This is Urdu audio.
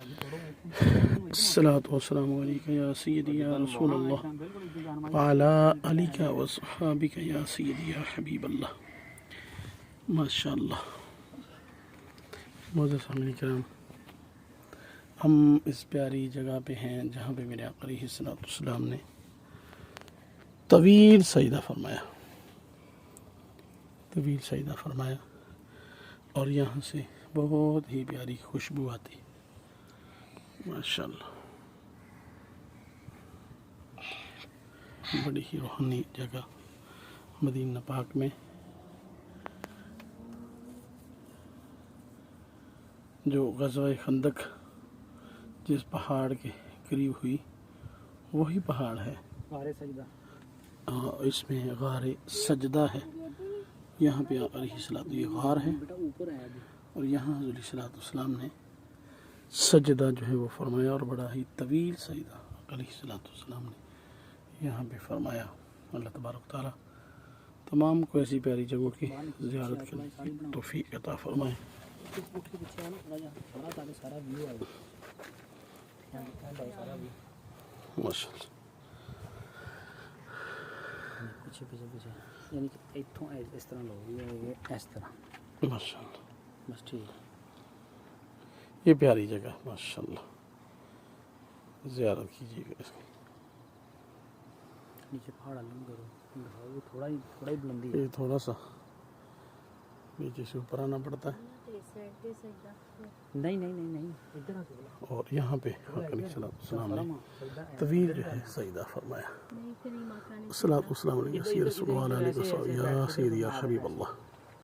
الصلاة والسلام علیکہ یا سیدی یا رسول اللہ وعلی آلک و صحابک یا سیدی یا حبیب اللہ. ماشاء اللہ. معزز سامعین کرام، ہم اس پیاری جگہ پہ ہیں جہاں پہ میرے آقا علیہ الصلوۃ والسلام نے طویل سجدہ فرمایا، طویل سجدہ فرمایا، اور یہاں سے بہت ہی پیاری خوشبو آتی. ماشاء اللہ، بڑی ہی روحانی جگہ مدینہ پاک میں، جو غزوہ خندق جس پہاڑ کے قریب ہوئی وہی پہاڑ ہے. غار سجدہ، اس میں غار سجدہ ہے. یہاں پہ آقا علیہ الصلوۃ یہ غار ہے، اور یہاں حضور علیہ السلام نے سجدہ جو ہے وہ فرمایا، اور بڑا ہی طویل سجدہ آقا علیہ السلام نے یہاں پہ فرمایا. اللہ تبارک تعالیٰ تمام کو ایسی پیاری جگہوں کی زیارت کرنے کی توفیق عطا فرمائے. ماشاء اللہ. پیچھے پیچھے پیچھے، یعنی کہ اتوں اس طرح لوگ اس طرح. ماشاء اللہ، بس ٹھیک. یہ پیاری جگہ ماشاء اللہ، زیارت کیجیے گا اس کی. نیچے پہاڑ علم کرو، تھوڑا ہی بلندی ہے. یہ تھوڑا سا نیچے سے اوپر آنا پڑتا ہے. نہیں نہیں نہیں نہیں، ادھر آ کے اور یہاں پہ آقا علیہ السلام نے طویل جو ہے سجدہ فرمایا. الصلاۃ والسلام علیہ رسول اللہ علیہ وسلم یا سیدی یا حبیب اللہ.